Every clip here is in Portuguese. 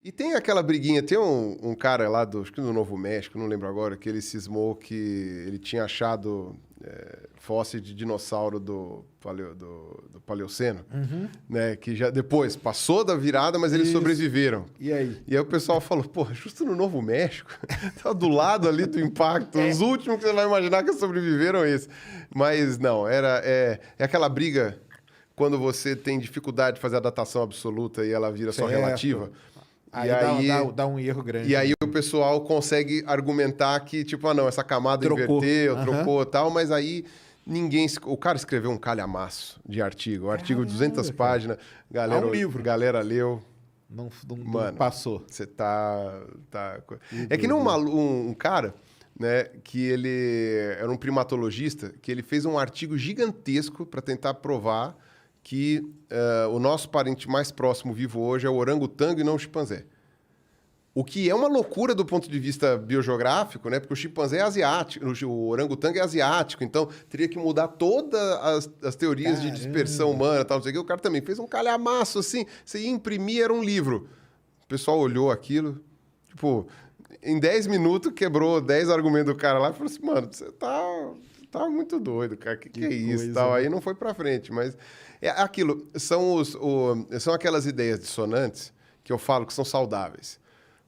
E tem aquela briguinha, tem um cara lá acho que do Novo México, não lembro agora, que ele cismou que ele tinha achado fóssil de dinossauro do Paleoceno, né? Que já depois passou da virada, mas eles sobreviveram. E aí? E aí o pessoal falou, pô, justo no Novo México, tá do lado ali do impacto, os últimos que você vai imaginar que sobreviveram esse. Mas não, é aquela briga quando você tem dificuldade de fazer a datação absoluta e ela vira só relativa. Aí, dá um erro grande. E aí o pessoal consegue argumentar que, tipo, não, essa camada inverteu, trocou e tal, mas aí ninguém... O cara escreveu um calhamaço de artigo, artigo de 200 páginas, galera, um livro. galera leu. Não Mano, passou. Você tá... É que nem um cara, né, que ele era um primatologista, que ele fez um artigo gigantesco para tentar provar que o nosso parente mais próximo vivo hoje é o orangotango e não o chimpanzé. O que é uma loucura do ponto de vista biogeográfico, né? Porque o chimpanzé é asiático, o orangotango é asiático, então teria que mudar todas as teorias de dispersão humana, tal, não sei o que. O cara também fez um calhamaço, assim, você ia imprimir, era um livro. O pessoal olhou aquilo, tipo, em 10 minutos quebrou 10 argumentos do cara lá e falou assim, mano, você tá muito doido, cara, que é isso? Tal. Aí não foi pra frente, mas... É aquilo, são aquelas ideias dissonantes que eu falo que são saudáveis,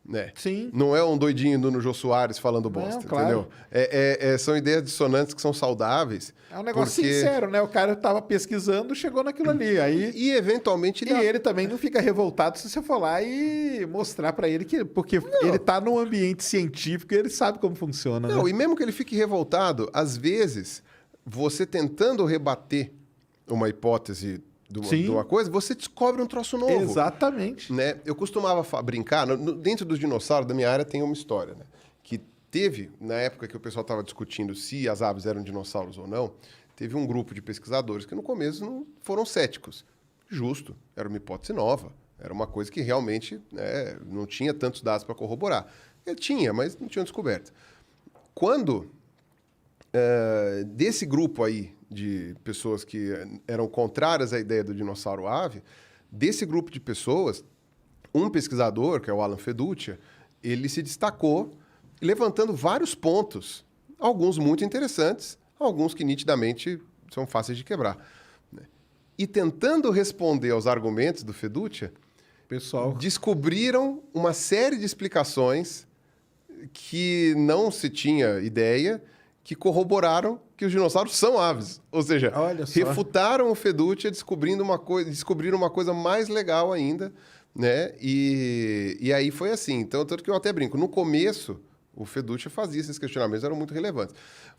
né? Sim. Não é um doidinho do Jô Soares falando bosta, claro. entendeu? São ideias dissonantes que são saudáveis. É um negócio sincero, né? O cara tava pesquisando, chegou naquilo ali. Aí... E eventualmente... ele também não fica revoltado se você for lá e mostrar pra ele que... Porque ele tá num ambiente científico e ele sabe como funciona, Não, né? e mesmo que ele fique revoltado, às vezes, você tentando rebater uma hipótese de uma coisa, você descobre um troço novo. Exatamente. Né? Eu costumava brincar, dentro dos dinossauros da minha área tem uma história, né? Que teve, na época que o pessoal estava discutindo se as aves eram dinossauros ou não, teve um grupo de pesquisadores que no começo não foram céticos. Justo, era uma hipótese nova, era uma coisa que realmente não tinha tantos dados para corroborar. Ele tinha, mas não tinham descoberto. Quando desse grupo aí de pessoas que eram contrárias à ideia do dinossauro-ave, desse grupo de pessoas, um pesquisador, que é o Alan Feduccia, ele se destacou levantando vários pontos, alguns muito interessantes, alguns que nitidamente são fáceis de quebrar. Né? E tentando responder aos argumentos do Feduccia, descobriram uma série de explicações que não se tinha ideia, que corroboraram que os dinossauros são aves. Ou seja, refutaram o Feduccia descobriram uma coisa mais legal ainda, né? E aí foi assim. Então, tanto que eu até brinco. No começo, o Feduccia fazia esses questionamentos, eram muito relevantes.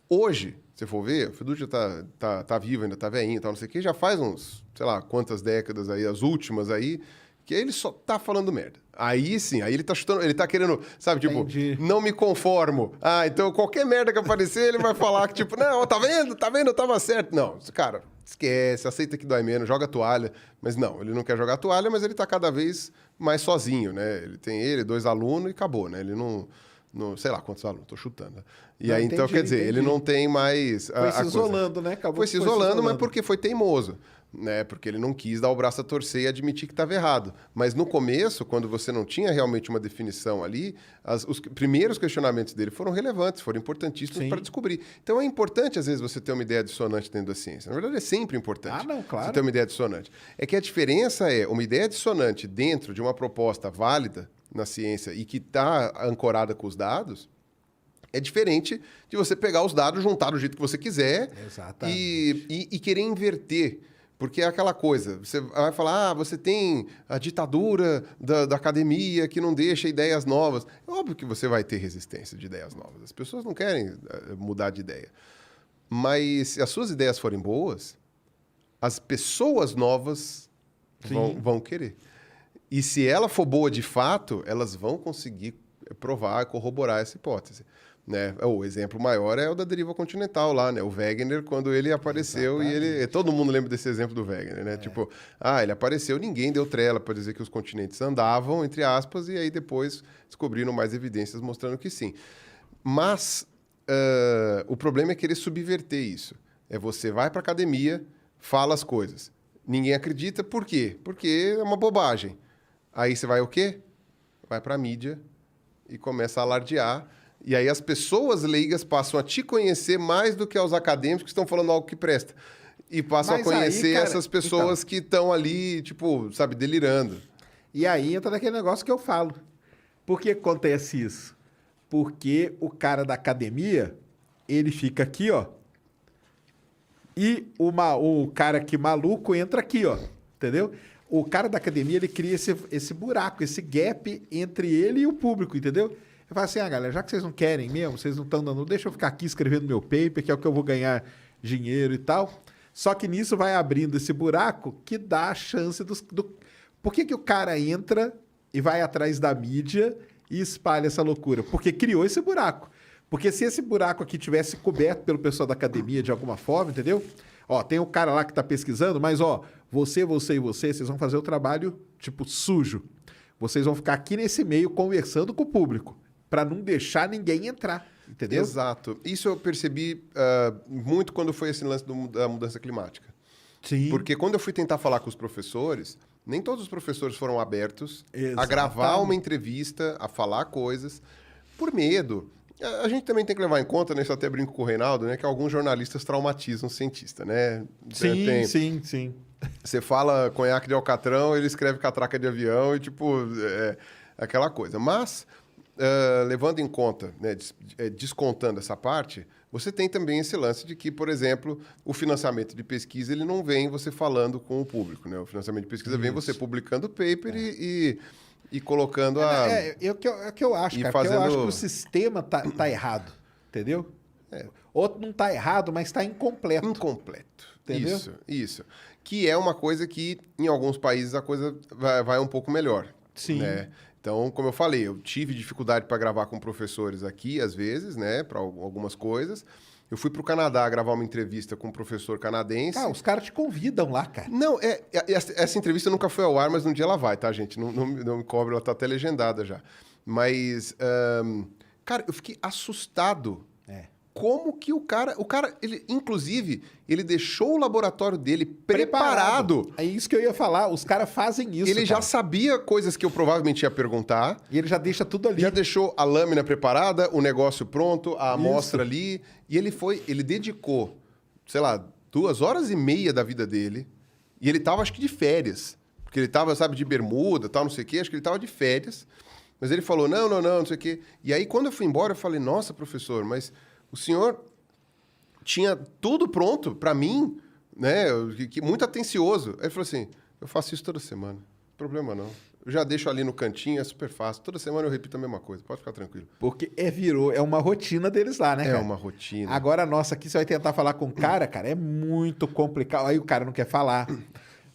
Hoje, se for ver, o Feduccia tá vivo ainda, tá velhinho, tá não sei o quê, já faz uns, sei lá, quantas décadas aí, as últimas aí, que ele só tá falando merda. Aí sim, aí ele tá chutando, ele tá querendo, sabe, tipo, não me conformo. Então qualquer merda que aparecer, ele vai falar que, tipo, não, tá vendo, tava certo. Não, cara, esquece, aceita que dói menos, joga a toalha. Mas não, ele não quer jogar a toalha, mas ele tá cada vez mais sozinho, né? Ele tem 2 alunos e acabou, né? Ele não sei lá quantos alunos, tô chutando. E aí, então, quer dizer, ele não tem mais... Foi se isolando, né? Foi se isolando, mas porque foi teimoso. Né? Porque ele não quis dar o braço a torcer e admitir que estava errado. Mas no começo, quando você não tinha realmente uma definição ali, os primeiros questionamentos dele foram relevantes, foram importantíssimos para descobrir. Então é importante, às vezes, você ter uma ideia dissonante dentro da ciência. Na verdade, é sempre importante você ter uma ideia dissonante. É que a diferença é uma ideia dissonante dentro de uma proposta válida na ciência e que está ancorada com os dados, é diferente de você pegar os dados, juntar do jeito que você quiser e querer inverter. Porque é aquela coisa, você vai falar, você tem a ditadura da academia que não deixa ideias novas. É óbvio que você vai ter resistência de ideias novas. As pessoas não querem mudar de ideia. Mas se as suas ideias forem boas, as pessoas novas vão querer. E se ela for boa de fato, elas vão conseguir provar, corroborar essa hipótese. Né? O exemplo maior é o da deriva continental lá, né? O Wegener, quando ele apareceu todo mundo lembra desse exemplo do Wegener, né? Tipo, ele apareceu, ninguém deu trela para dizer que os continentes andavam, entre aspas, e aí depois descobriram mais evidências mostrando que sim. Mas o problema é querer subverter isso. Você vai para a academia, fala as coisas. Ninguém acredita, por quê? Porque é uma bobagem. Aí você vai o quê? vai para a mídia e começa a alardear. E aí as pessoas leigas passam a te conhecer mais do que aos acadêmicos que estão falando algo que presta. E passam Mas a conhecer aí, cara, essas pessoas que estão ali, tipo, sabe, delirando. E aí entra naquele negócio que eu falo. Por que acontece isso? Porque o cara da academia, ele fica aqui, ó. E o cara que maluco entra aqui, ó. Entendeu? O cara da academia, ele cria esse buraco, esse gap entre ele e o público, entendeu? Ele fala assim, galera, já que vocês não querem mesmo, vocês não estão dando, deixa eu ficar aqui escrevendo meu paper, que é o que eu vou ganhar dinheiro e tal. Só que nisso vai abrindo esse buraco que dá a chance Por que o cara entra e vai atrás da mídia e espalha essa loucura? Porque criou esse buraco. Porque se esse buraco aqui tivesse coberto pelo pessoal da academia de alguma forma, entendeu? Ó, tem o cara lá que tá pesquisando, mas ó, você e você, vocês vão fazer o trabalho, tipo, sujo. Vocês vão ficar aqui nesse meio conversando com o público, para não deixar ninguém entrar, entendeu? Exato. Isso eu percebi muito quando foi esse lance da mudança climática. Sim. Porque quando eu fui tentar falar com os professores, nem todos os professores foram abertos a Exatamente. gravar uma entrevista, a falar coisas, por medo. A gente também tem que levar em conta, né, isso eu até brinco com o Reinaldo, né, que alguns jornalistas traumatizam o cientista, né? Sim. Você fala conhaque de alcatrão, ele escreve catraca de avião e, tipo, aquela coisa. Mas, levando em conta, né, descontando essa parte, você tem também esse lance de que, por exemplo, o financiamento de pesquisa, ele não vem você falando com o público, né? O financiamento de pesquisa vem você publicando o paper e colocando a... É o que eu acho, cara. Porque eu acho que o sistema tá errado, entendeu? Outro não tá errado, mas tá incompleto. Incompleto. Entendeu? Isso. Que é uma coisa que, em alguns países, a coisa vai um pouco melhor. Sim. Né? Então, como eu falei, eu tive dificuldade para gravar com professores aqui, às vezes, né? Para algumas coisas. Eu fui para o Canadá gravar uma entrevista com um professor canadense. Os caras te convidam lá, cara. Não, essa entrevista nunca foi ao ar, mas um dia ela vai, tá, gente? Não me cobre, ela tá até legendada já. Mas, cara, eu fiquei assustado. Como que o cara, ele, inclusive, ele deixou o laboratório dele preparado. É isso que eu ia falar. Os caras fazem isso. Ele já sabia coisas que eu provavelmente ia perguntar. E ele já deixa tudo ali. Já deixou a lâmina preparada, o negócio pronto, a amostra ali. E ele dedicou, sei lá, 2h30 da vida dele. E ele tava, acho que, de férias. Porque ele tava, sabe, de bermuda, tal, não sei o quê. Acho que ele tava de férias. Mas ele falou, não sei o quê. E aí, quando eu fui embora, eu falei, nossa, professor, mas o senhor tinha tudo pronto para mim, né? Muito atencioso. Aí ele falou assim, eu faço isso toda semana. Problema não. Eu já deixo ali no cantinho, é super fácil. Toda semana eu repito a mesma coisa, pode ficar tranquilo. Porque é uma rotina deles lá, né, cara? É uma rotina. Agora a nossa aqui, você vai tentar falar com o cara, é muito complicado. Aí o cara não quer falar.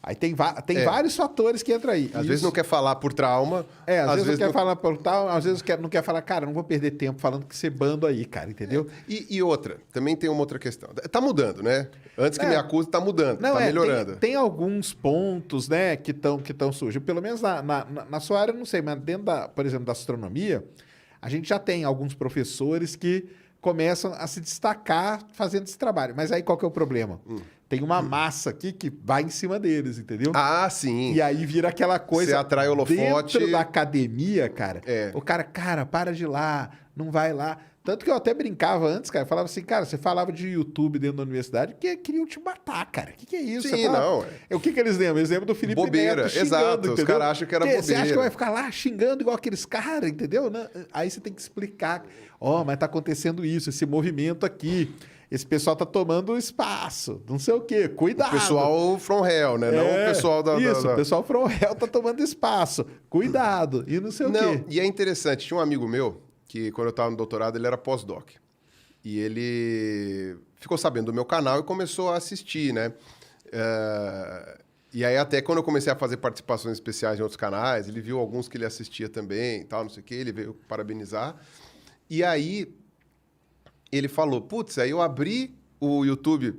Aí tem vários fatores que entram aí. Às vezes não quer falar por trauma. Às vezes não quer falar por tal, às vezes não quer falar, cara, não vou perder tempo falando que você bando aí, cara, entendeu? E outra, também tem uma outra questão. Tá mudando, né? Antes que me acuse, tá mudando, tá melhorando. Tem alguns pontos, né, que estão surgindo. Pelo menos na sua área, eu não sei, mas dentro, por exemplo, da astronomia, a gente já tem alguns professores que começam a se destacar fazendo esse trabalho. Mas aí qual que é o problema? Tem uma massa aqui que vai em cima deles, entendeu? Ah, sim. E aí vira aquela coisa... Você atrai o holofote. Dentro da academia, cara, o cara, para de ir lá, não vai lá. Tanto que eu até brincava antes, cara, falava assim, cara, você falava de YouTube dentro da universidade porque queriam te matar, cara. O que é isso? Sim, falava... O que eles lembram? Eles lembram do Felipe bobeira, Neto xingando, exato. entendeu? Os caras acham que era bobeira. Você acha que vai ficar lá xingando igual aqueles caras, entendeu? Aí você tem que explicar. Mas tá acontecendo isso, esse movimento aqui. Esse pessoal tá tomando espaço, não sei o quê. Cuidado. O pessoal from hell, né? Não o pessoal da... o pessoal from hell tá tomando espaço. Cuidado. E não sei o quê. E é interessante. Tinha um amigo meu que, quando eu tava no doutorado, ele era pós-doc. E ele ficou sabendo do meu canal e começou a assistir, né? E aí, até quando eu comecei a fazer participações especiais em outros canais, ele viu alguns que ele assistia também e tal, não sei o quê. Ele veio parabenizar. E aí... ele falou, putz, aí eu abri o YouTube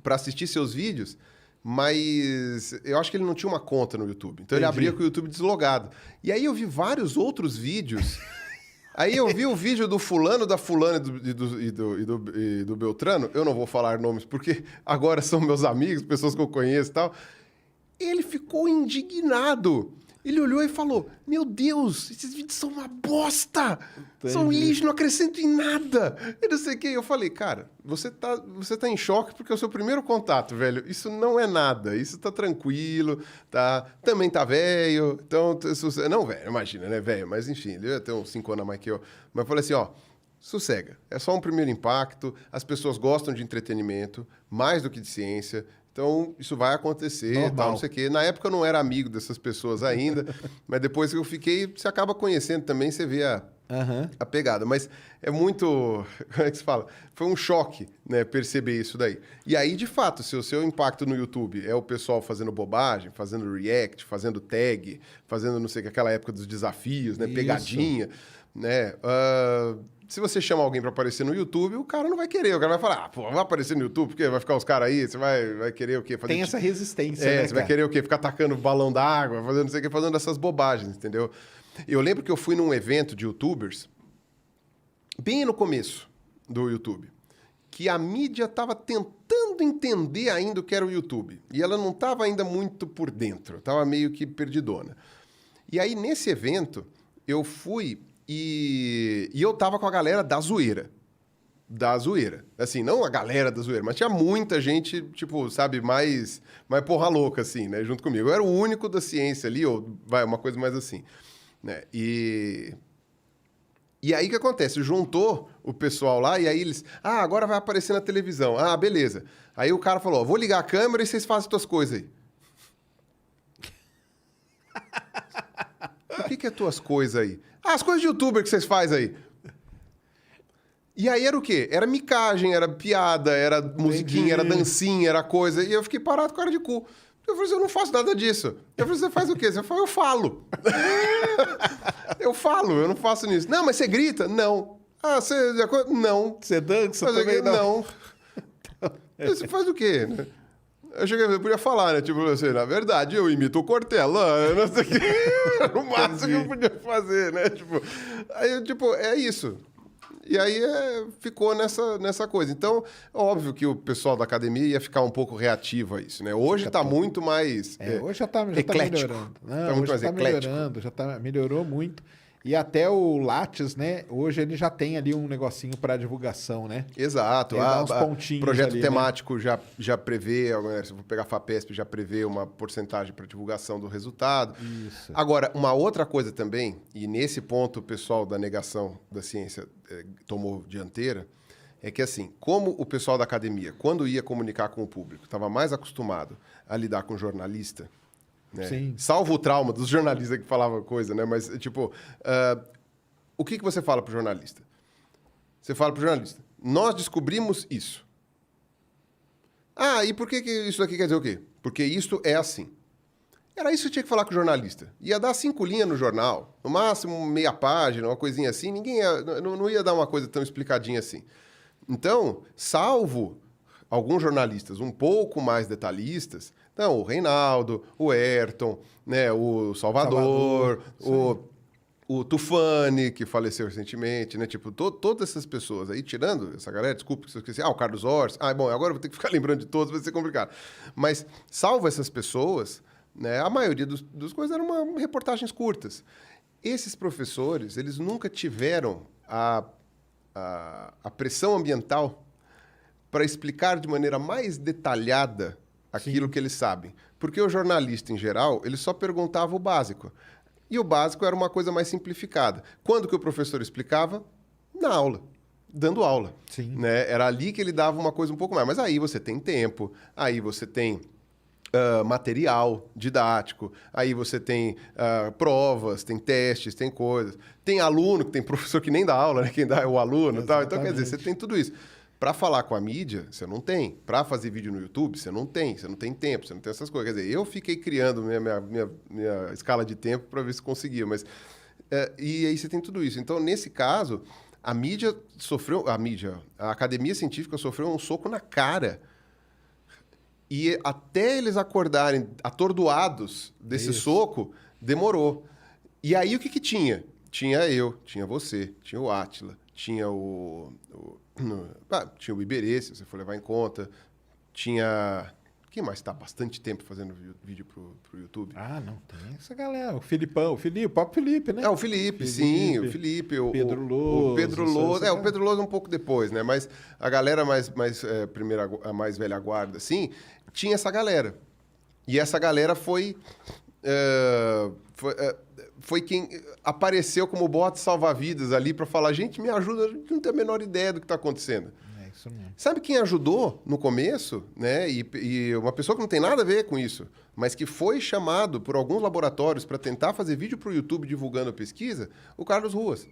para assistir seus vídeos, mas eu acho que ele não tinha uma conta no YouTube. Então, ele abria com o YouTube deslogado. E aí eu vi vários outros vídeos. Aí eu vi o vídeo do fulano, da fulana e do Beltrano. Eu não vou falar nomes, porque agora são meus amigos, pessoas que eu conheço e tal. Ele ficou indignado. Ele olhou e falou, meu Deus, esses vídeos são uma bosta! Entendi. São lixo, não acrescentam em nada! E não sei o que. Eu falei, cara, você tá em choque porque é o seu primeiro contato, velho. Isso não é nada, isso tá tranquilo, tá? Também tá velho, então... Não, velho, imagina, né, velho? Mas enfim, ele ia ter uns 5 anos a mais que eu. Mas eu falei assim, ó, sossega. É só um primeiro impacto, as pessoas gostam de entretenimento, mais do que de ciência... Então, isso vai acontecer, tal, não sei o quê. Na época eu não era amigo dessas pessoas ainda, mas depois que eu fiquei, você acaba conhecendo também, você vê a pegada. Mas é muito... Como é que se fala? Foi um choque, né, perceber isso daí. E aí, de fato, se o seu impacto no YouTube é o pessoal fazendo bobagem, fazendo react, fazendo tag, fazendo, não sei o que, aquela época dos desafios, né, Isso. pegadinha, né... Se você chama alguém para aparecer no YouTube, o cara não vai querer. O cara vai falar, pô, vai aparecer no YouTube, porque vai ficar os caras aí, você vai querer o quê? Tem essa resistência, né, você vai querer o quê? Ficar tacando balão d'água, fazendo não sei o quê, fazendo essas bobagens, entendeu? Eu lembro que eu fui num evento de YouTubers, bem no começo do YouTube, que a mídia estava tentando entender ainda o que era o YouTube. E ela não estava ainda muito por dentro, estava meio que perdidona. E aí, nesse evento, eu fui... E eu tava com a galera da zoeira. Da zoeira. Assim, não a galera da zoeira, mas tinha muita gente, tipo, sabe, mais porra louca, assim, né, junto comigo. Eu era o único da ciência ali, ou vai, uma coisa mais assim, né? E aí o que acontece? Juntou o pessoal lá e aí eles... Ah, agora vai aparecer na televisão. Ah, beleza. Aí o cara falou, ó, vou ligar a câmera e vocês fazem suas coisas aí. O que é tuas coisas aí? Ah, as coisas de youtuber que vocês fazem aí. E aí era o quê? Era micagem, era piada, era musiquinha, era dancinha, era coisa. E eu fiquei parado com cara de cu. Eu falei assim, eu não faço nada disso. Eu falei, você faz o quê? Você falou, eu falo. Eu não faço nisso. Não, mas você grita? Não. Ah, você... Não. Você dança também? Não. Você faz o quê, né? Eu podia falar, né? Tipo assim, na verdade, eu imito o Cortella, eu não sei o que. Era o máximo que eu podia fazer, né? Tipo, aí, tipo, é isso. E aí ficou nessa coisa. Então, óbvio que o pessoal da academia ia ficar um pouco reativo a isso, né? Hoje está muito mais hoje já tá eclético. melhorando. Não, tá muito hoje mais tá eclético. melhorando, melhorou muito. E até o Lattes, né? Hoje ele já tem ali um negocinho para divulgação, né? Exato. Ele dá uns pontinhos projeto ali, temático, né? já prevê, se eu for pegar a FAPESP, já prevê uma porcentagem para divulgação do resultado. Isso. Agora, uma outra coisa também, e nesse ponto o pessoal da negação da ciência tomou dianteira, é que assim, como o pessoal da academia, quando ia comunicar com o público, estava mais acostumado a lidar com jornalista, né? Sim. Salvo o trauma dos jornalistas que falavam coisa, né? Mas, tipo, o que você fala para o jornalista? Você fala para o jornalista, nós descobrimos isso. Ah, e por que isso aqui quer dizer o quê? Porque isso é assim. Era isso que tinha que falar com o jornalista. Ia dar 5 linhas no jornal, no máximo meia página, uma coisinha assim. Ninguém não ia dar uma coisa tão explicadinha assim. Então, salvo alguns jornalistas um pouco mais detalhistas, então, o Reinaldo, o Ayrton, né, o Salvador, o Tufani, que faleceu recentemente, né? Tipo, todas essas pessoas aí, tirando essa galera, desculpa que eu esqueci. Ah, o Carlos Ors. Ah, bom, agora eu vou ter que ficar lembrando de todos, vai ser complicado. Mas, salvo essas pessoas, né, a maioria dos coisas eram reportagens curtas. Esses professores, eles nunca tiveram a pressão ambiental para explicar de maneira mais detalhada aquilo que eles sabem. Porque o jornalista, em geral, ele só perguntava o básico. E o básico era uma coisa mais simplificada. Quando que o professor explicava? Na aula, dando aula. Sim. Né? Era ali que ele dava uma coisa um pouco mais. Mas aí você tem tempo, aí você tem material didático, aí você tem provas, tem testes, tem coisas. Tem aluno, que tem professor que nem dá aula, né? Quem dá é o aluno. Tal. Então, quer dizer, você tem tudo isso. Para falar com a mídia, você não tem. Para fazer vídeo no YouTube, você não tem tempo, você não tem essas coisas. Quer dizer, eu fiquei criando minha escala de tempo para ver se conseguia. Mas, e aí você tem tudo isso. Então, nesse caso, a academia científica sofreu um soco na cara. E até eles acordarem atordoados desse soco, demorou. E aí o que tinha? Tinha eu, tinha você, tinha o Átila, tinha tinha o Iberê, se você for levar em conta. Tinha... Quem mais está bastante tempo fazendo vídeo pro YouTube? Ah, não, tem essa galera. O Filipão, o próprio Felipe, né? É, o Felipe, sim, o Felipe. Pedro Lousa. O Pedro Lousa. O Pedro Lousa um pouco depois, né? Mas a galera a mais velha guarda, assim, tinha essa galera. E essa galera foi quem apareceu como bote salva-vidas ali para falar, gente, me ajuda, a gente não tem a menor ideia do que está acontecendo. É isso mesmo. Sabe quem ajudou no começo, né? E uma pessoa que não tem nada a ver com isso, mas que foi chamado por alguns laboratórios para tentar fazer vídeo para o YouTube divulgando a pesquisa? O Carlos Ruas.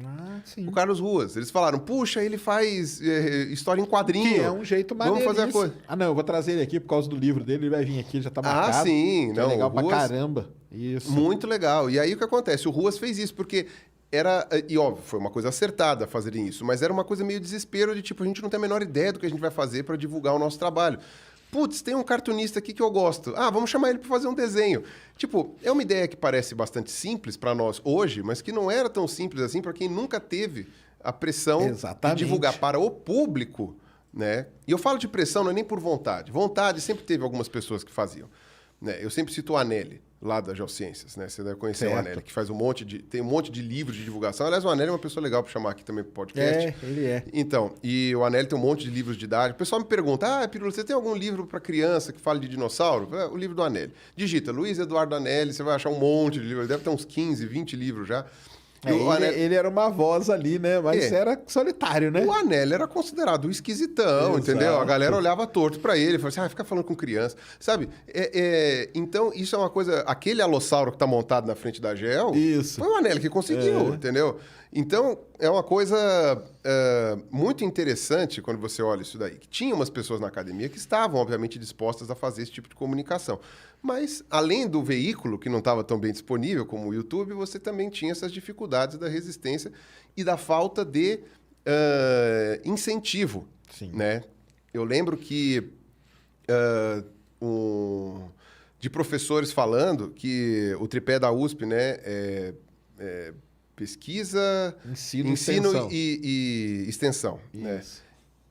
Ah, sim. O Carlos Ruas. Eles falaram, puxa, ele faz história em quadrinho. Que é um jeito Vamos fazer a coisa. Ah, não, eu vou trazer ele aqui por causa do livro dele, ele vai vir aqui, ele já tá marcado. Ah, sim. Não, é legal pra caramba. Isso. Muito legal. E aí o que acontece? O Ruas fez isso, porque era... E óbvio, foi uma coisa acertada fazerem isso, mas era uma coisa meio desespero de tipo, a gente não tem a menor ideia do que a gente vai fazer para divulgar o nosso trabalho. Putz, tem um cartunista aqui que eu gosto. Ah, vamos chamar ele para fazer um desenho. Tipo, é uma ideia que parece bastante simples para nós hoje, mas que não era tão simples assim para quem nunca teve a pressão de divulgar para o público, né? E eu falo de pressão não é nem por vontade. Vontade sempre teve algumas pessoas que faziam. Né? Eu sempre cito o Anelli, lá da Geociências, né? Você deve conhecer o Anelli, que faz tem um monte de livros de divulgação. Aliás, o Anelli é uma pessoa legal para chamar aqui também pro podcast. É, ele é. Então, e o Anelli tem um monte de livros didáticos. O pessoal me pergunta, Pirula, você tem algum livro para criança que fale de dinossauro? O livro do Anelli. Digita, Luiz Eduardo Anelli, você vai achar um monte de livros. Ele deve ter uns 15, 20 livros já. Ele era uma voz ali, né? Mas era solitário, né? O Anelli era considerado um esquisitão, Exato. entendeu? A galera olhava torto pra ele, falava assim, fica falando com criança. Sabe? Então, isso é uma coisa... Aquele alossauro que tá montado na frente da GEL, foi o Anelli que conseguiu, entendeu? Então, é uma coisa muito interessante quando você olha isso daí. Que tinha umas pessoas na academia que estavam, obviamente, dispostas a fazer esse tipo de comunicação. Mas, além do veículo, que não estava tão bem disponível como o YouTube, você também tinha essas dificuldades da resistência e da falta de incentivo. Sim. Né? Eu lembro que de professores falando que o tripé da USP, né, pesquisa, ensino e extensão. Né?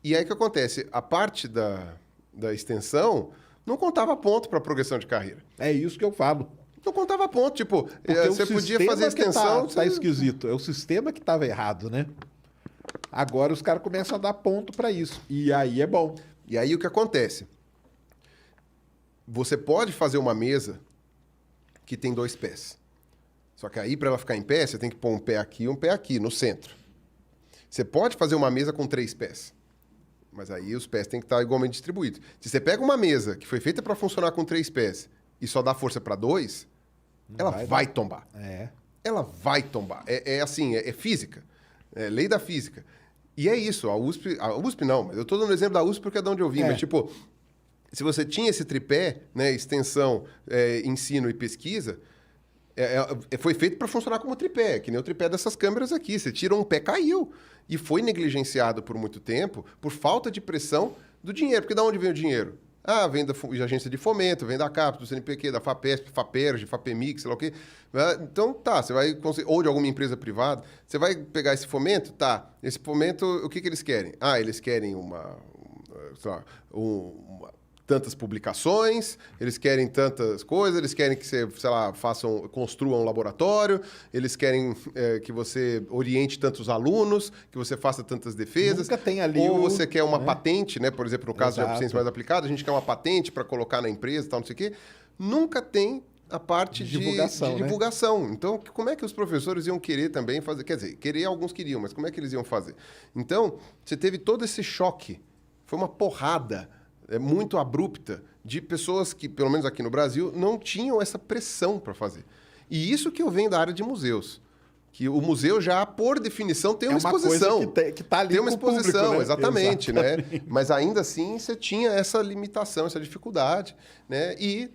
E aí o que acontece? A parte da extensão não contava ponto para progressão de carreira. É isso que eu falo. Não contava ponto. Tipo, você podia fazer extensão... Tá esquisito. É o sistema que estava errado, né? Agora os caras começam a dar ponto para isso. E aí é bom. E aí o que acontece? Você pode fazer uma mesa que tem 2 pés. Só que aí, para ela ficar em pé, você tem que pôr um pé aqui e um pé aqui, no centro. Você pode fazer uma mesa com 3 pés. Mas aí os pés têm que estar igualmente distribuídos. Se você pega uma mesa que foi feita para funcionar com 3 pés e só dá força para 2, ela vai tombar. Ela vai tombar. É física. É lei da física. E é isso. A USP não, mas eu estou dando exemplo da USP porque é de onde eu vim. Mas, tipo, se você tinha esse tripé, né, extensão, ensino e pesquisa, foi feito para funcionar como tripé, que nem o tripé dessas câmeras aqui. Você tira um pé, caiu. E foi negligenciado por muito tempo por falta de pressão do dinheiro. Porque de onde vem o dinheiro? Vem da agência de fomento, vem da CAPES, do CNPq, da FAPESP, FAPERJ, FAPEMIG, sei lá o quê. Então, você vai conseguir... Ou de alguma empresa privada. Você vai pegar esse fomento? Tá. Esse fomento, o que eles querem? Eles querem tantas publicações, eles querem tantas coisas, eles querem que você, sei lá, construa um laboratório, eles querem que você oriente tantos alunos, que você faça tantas defesas. Nunca tem ali você quer uma patente, né? Por exemplo, no caso de ciência mais aplicada, a gente quer uma patente para colocar na empresa, tal, não sei o quê. Nunca tem a parte de divulgação. Então, como é que os professores iam querer também fazer? Quer dizer, querer alguns queriam, mas como é que eles iam fazer? Então, você teve todo esse choque. Foi uma porrada muito abrupta de pessoas que, pelo menos aqui no Brasil, não tinham essa pressão para fazer. E isso que eu venho da área de museus. Que o museu já, por definição, tem uma exposição. Coisa que tá ali tem uma exposição, público, né? Exatamente. Né? Mas ainda assim, você tinha essa limitação, essa dificuldade. Né? E